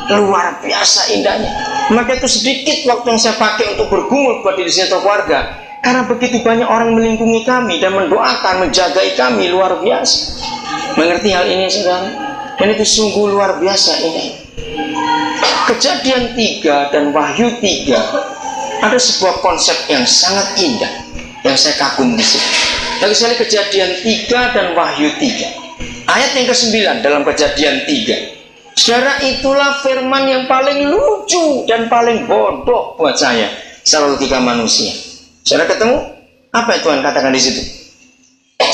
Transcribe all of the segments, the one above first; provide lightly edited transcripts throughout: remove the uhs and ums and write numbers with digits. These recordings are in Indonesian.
luar biasa indahnya. Maka itu sedikit waktu yang saya pakai untuk bergumul buat diri saya atau keluarga, karena begitu banyak orang melingkungi kami dan mendoakan, menjagai kami luar biasa. Mengerti hal ini saudara? Dan itu sungguh luar biasa indah. Kejadian 3 dan Wahyu 3 ada sebuah konsep yang sangat indah yang saya kagum di sini. Lagi sekali Kejadian 3 dan Wahyu 3 ayat yang ke-9 dalam Kejadian 3. Saudara, itulah firman yang paling lucu dan paling bodoh buat saya secara logika manusia. Saudara ketemu? Apa yang Tuhan katakan di situ?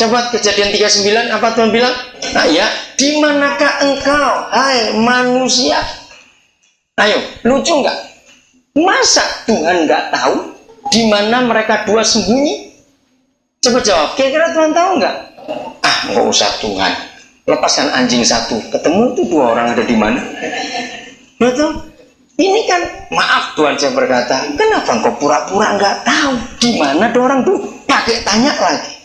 Coba Kejadian 3:9, apa Tuhan bilang? Nah ya, di manakah engkau, hai manusia? Ayo, lucu nggak? Masa Tuhan nggak tahu di mana mereka dua sembunyi? Coba jawab, kira-kira Tuhan tahu nggak? Ah, nggak usah Tuhan. Lepaskan anjing satu, ketemu itu dua orang ada di mana? Betul? Ini kan, maaf Tuhan saya berkata, kenapa engkau pura-pura nggak tahu di mana dua orang tuh? Pakai tanya lagi.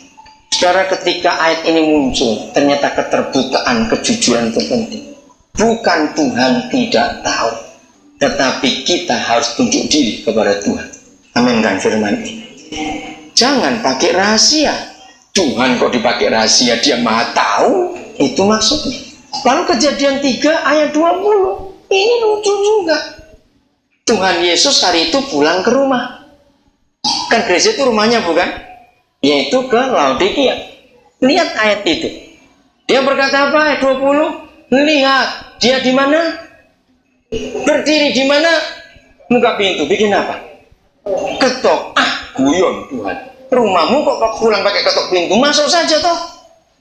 Saudara, ketika ayat ini muncul, ternyata keterbukaan, kejujuran itu penting. Bukan Tuhan tidak tahu, tetapi kita harus tunjuk diri kepada Tuhan. Amin kan firman ini. Jangan pakai rahasia. Tuhan kok dipakai rahasia, dia maha tahu. Itu maksudnya. Lalu Kejadian 3 ayat 20. Ini lucu juga. Tuhan Yesus hari itu pulang ke rumah. Kan gereja itu rumahnya bukan? Yaitu ke Laodikia. Lihat ayat itu. Dia berkata apa ayat 20? Lihat, dia di mana? Berdiri di mana? Buka pintu, bikin apa? Ketok. Ah, guyon Tuhan. Rumahmu kok pulang pakai ketok pintu? Masuk saja toh.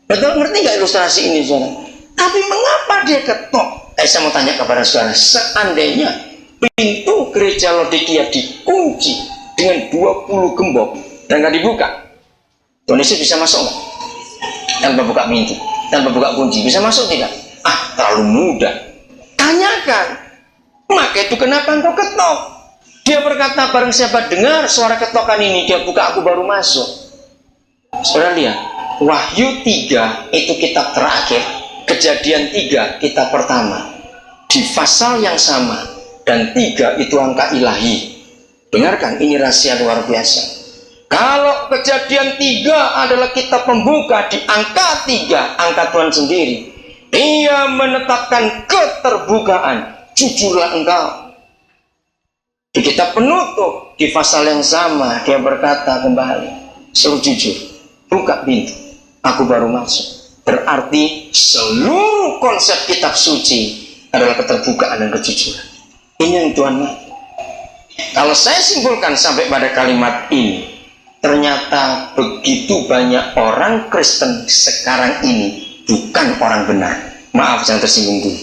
Betul, ngerti nggak ilustrasi ini saudara? Tapi mengapa dia ketok? Saya mau tanya kepada saudara, seandainya pintu gereja Laodikia dikunci dengan 20 gembok dan nggak dibuka, Tuhan Yesus bisa masuk nggak? Tanpa buka pintu, tanpa buka kunci, bisa masuk tidak? Ah, terlalu mudah. Tanyakan, maka itu kenapa engkau ketok? Dia berkata, barang siapa dengar suara ketokan ini, dia buka, aku baru masuk. Saudara lihat, Wahyu 3 itu kitab terakhir, Kejadian 3 kitab pertama. Di pasal yang sama, dan 3 itu angka ilahi. Dengarkan, ini rahasia luar biasa. Kalau Kejadian 3 adalah kitab pembuka di angka 3, angka Tuhan sendiri, Dia menetapkan keterbukaan. Jujurlah engkau. Di kitab penutup, di pasal yang sama, dia berkata kembali, suruh jujur, buka pintu, aku baru masuk. Berarti seluruh konsep kitab suci adalah keterbukaan dan kejujuran. Ini yang Tuhan mau. Kalau saya simpulkan sampai pada kalimat ini, ternyata begitu banyak orang Kristen sekarang ini bukan orang benar. Maaf, jangan tersinggung dulu.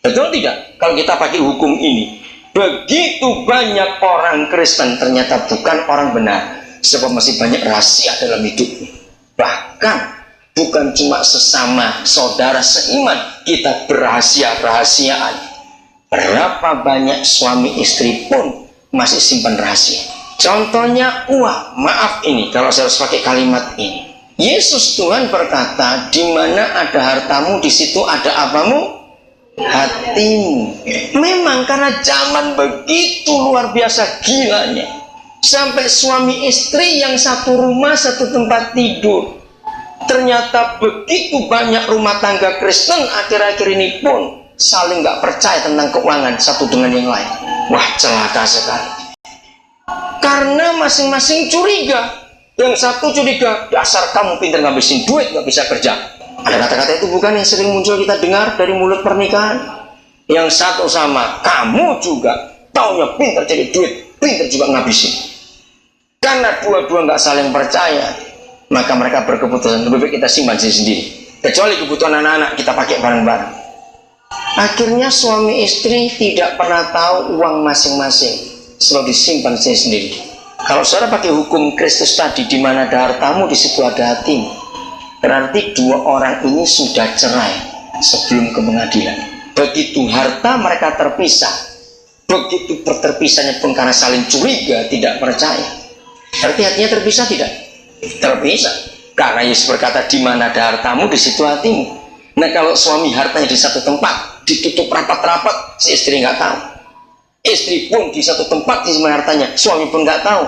Betul tidak? Kalau kita pakai hukum ini, begitu banyak orang Kristen ternyata bukan orang benar, sebab masih banyak rahasia dalam hidupnya. Bahkan bukan cuma sesama saudara seiman, kita berrahasia-rahasiaan. Berapa banyak suami istri pun masih simpan rahasia. Contohnya uang. Maaf ini kalau saya harus pakai kalimat ini. Yesus Tuhan berkata, di mana ada hartamu, di situ ada apamu? Hatimu. Memang karena zaman begitu luar biasa gilanya, sampai suami istri yang satu rumah, satu tempat tidur. Ternyata begitu banyak rumah tangga Kristen akhir-akhir ini pun saling nggak percaya tentang keuangan satu dengan yang lain. Wah, celaka sekali. Karena masing-masing curiga. Yang satu curiga, dasar kamu pintar ngabisin duit, nggak bisa kerja. Ada kata-kata itu bukan yang sering muncul kita dengar dari mulut pernikahan. Yang satu sama, kamu juga taunya pintar cari duit, pintar juga ngabisin. Karena dua-dua nggak saling percaya, maka mereka berkeputusan lebih baik kita simpan sendiri. Kecuali kebutuhan anak-anak kita pakai bareng-bareng. Akhirnya suami istri tidak pernah tahu uang masing-masing, selalu disimpan sendiri. Kalau saudara pakai hukum Kristus tadi, di mana ada hartamu, di situ ada hatimu, berarti dua orang ini sudah cerai sebelum ke pengadilan. Begitu harta mereka terpisah, begitu terpisahnya pun karena saling curiga, tidak percaya. Berarti hatinya terpisah tidak? Terpisah. Karena Yesus berkata, di mana ada hartamu, di situ hatimu. Nah, kalau suami hartanya di satu tempat, ditutup rapat-rapat, si istri nggak tahu. Istri pun di satu tempat di hartanya, suami pun nggak tahu.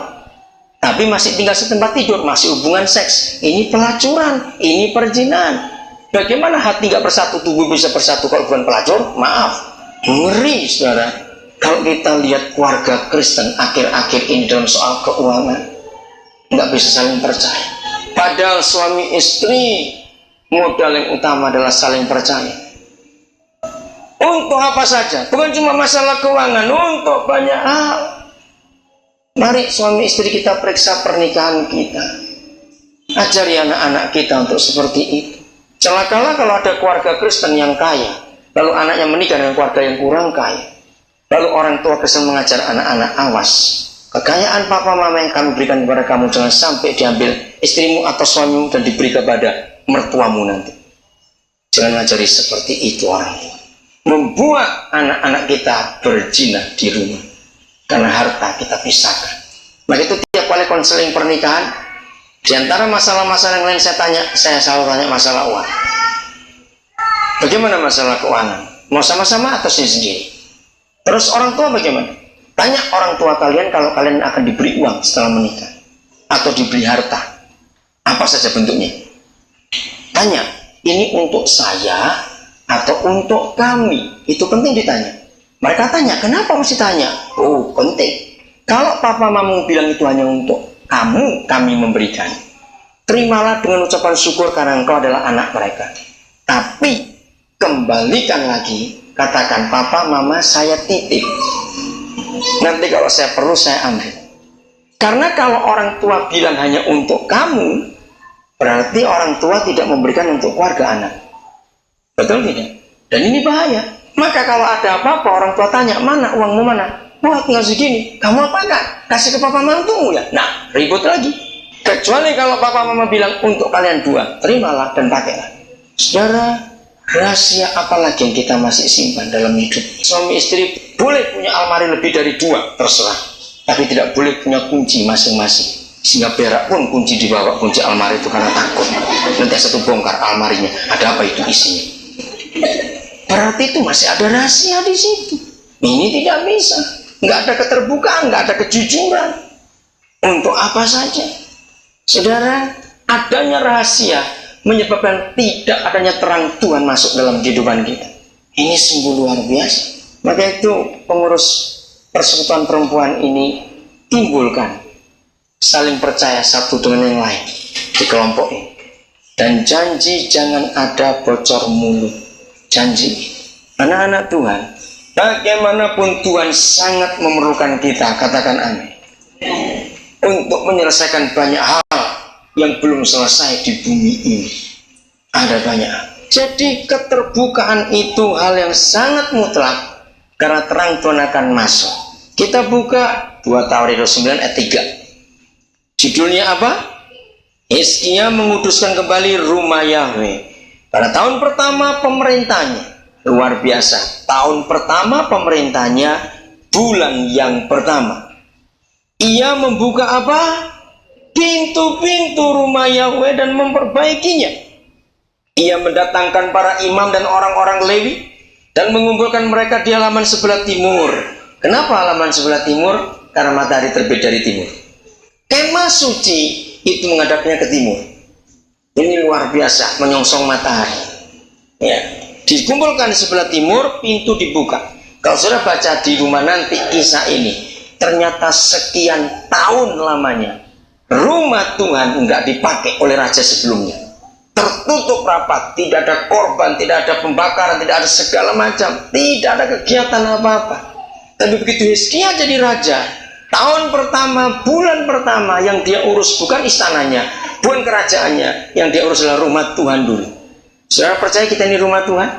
Tapi masih tinggal setempat tidur, masih hubungan seks. Ini pelacuran, ini perzinahan. Bagaimana hati nggak bersatu, tubuh bisa bersatu kalau bukan pelacur? Maaf, ngeri saudara. Kalau kita lihat keluarga Kristen akhir-akhir ini dalam soal keuangan, nggak bisa saling percaya. Padahal suami istri modal yang utama adalah saling percaya. Untuk apa saja, bukan cuma masalah keuangan, untuk banyak hal. Mari suami istri kita periksa pernikahan kita. Ajari anak-anak kita untuk seperti itu. Celakalah kalau ada keluarga Kristen yang kaya, lalu anaknya menikah dengan keluarga yang kurang kaya. Lalu orang tua Kristen mengajar anak-anak, awas, kekayaan papa mama yang kami berikan kepada kamu jangan sampai diambil istrimu atau suamimu dan diberi kepada mertuamu nanti. Jangan ngajari seperti itu orang tua. Membuat anak-anak kita berzina di rumah karena harta kita pisahkan. Maka itu tiap kali konseling pernikahan, di antara masalah-masalah yang lain saya selalu tanya masalah uang. Bagaimana masalah keuangan? Mau sama-sama atau sendiri? Terus orang tua bagaimana? Tanya orang tua kalian kalau kalian akan diberi uang setelah menikah atau diberi harta, apa saja bentuknya. Tanya, ini untuk saya atau untuk kami? Itu penting ditanya. Mereka tanya, kenapa mesti tanya? Oh, penting. Kalau papa mamamu bilang itu hanya untuk kamu, kami memberikan. Terimalah dengan ucapan syukur karena engkau adalah anak mereka. Tapi, kembalikan lagi, katakan, papa, mama, saya titip. Nanti kalau saya perlu, saya ambil. Karena kalau orang tua bilang hanya untuk kamu, berarti orang tua tidak memberikan untuk keluarga anak. Betul tidak? Dan ini bahaya. Maka kalau ada apa-apa, orang tua tanya, mana uangmu mana? Wah, tinggal segini. Kamu apakan? Kasih ke papa mantumu ya? Nah, ribut lagi. Kecuali kalau papa mama bilang untuk kalian dua, terimalah dan pakailah. Saudara, rahasia apa lagi yang kita masih simpan dalam hidup? Suami istri boleh punya almari lebih dari 2, terserah. Tapi tidak boleh punya kunci masing-masing. Sehingga berak pun kunci dibawa, kunci almari itu karena takut nanti satu bongkar almarinya, ada apa itu isinya. Berarti itu masih ada rahasia di situ. Ini tidak bisa, nggak ada keterbukaan, nggak ada kejujuran. Untuk apa saja, saudara, adanya rahasia menyebabkan tidak adanya terang Tuhan masuk dalam kehidupan kita. Ini sungguh luar biasa. Maka itu pengurus persekutuan perempuan ini timbulkan saling percaya satu dengan yang lain di kelompok ini. Dan janji jangan ada bocor mulut. Janji. Anak-anak Tuhan, bagaimanapun Tuhan sangat memerlukan kita, katakan amin. Untuk menyelesaikan banyak hal yang belum selesai di bumi ini. Ada banyak hal. Jadi keterbukaan itu hal yang sangat mutlak karena terang Tuhan akan masuk. Kita buka 2 Tawarikh 9 ayat 3. Judulnya apa? Hizkia menguduskan kembali rumah Yahweh. Pada tahun pertama pemerintahnya, luar biasa. Tahun pertama pemerintahnya, bulan yang pertama. Ia membuka apa? Pintu-pintu rumah Yahweh dan memperbaikinya. Ia mendatangkan para imam dan orang-orang Lewi dan mengumpulkan mereka di halaman sebelah timur. Kenapa halaman sebelah timur? Karena matahari terbit dari timur. Kemah suci itu menghadapnya ke timur. Ini luar biasa, menyongsong matahari. Ya, dikumpulkan di sebelah timur, pintu dibuka. Kalau sudah baca di rumah nanti kisah ini, ternyata sekian tahun lamanya rumah Tuhan enggak dipakai oleh raja sebelumnya. Tertutup rapat, tidak ada korban, tidak ada pembakaran, tidak ada segala macam, tidak ada kegiatan apa-apa. Tapi begitu Hizkia jadi raja, tahun pertama, bulan pertama yang dia urus bukan istananya, bukan kerajaannya, yang dia urus adalah rumah Tuhan dulu. Saudara percaya kita ini rumah Tuhan?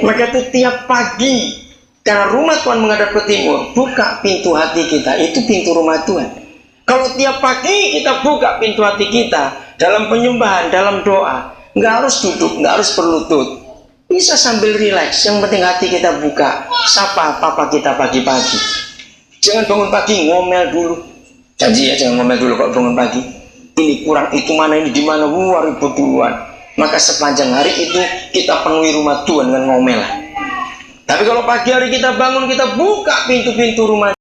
Maka itu tiap pagi, karena rumah Tuhan menghadap ke timur, buka pintu hati kita, itu pintu rumah Tuhan. Kalau tiap pagi kita buka pintu hati kita, dalam penyembahan, dalam doa, nggak harus duduk, nggak harus berlutut, bisa sambil rileks, yang penting hati kita buka, sapa papa kita pagi-pagi. Jangan bangun pagi ngomel dulu. Janji ya, jangan ngomel dulu kalau bangun pagi. Ini kurang, itu mana, ini di mana, ribut duluan. Maka sepanjang hari itu kita penuhi rumah Tuhan dengan ngomelan. Tapi kalau pagi hari kita bangun, kita buka pintu-pintu rumah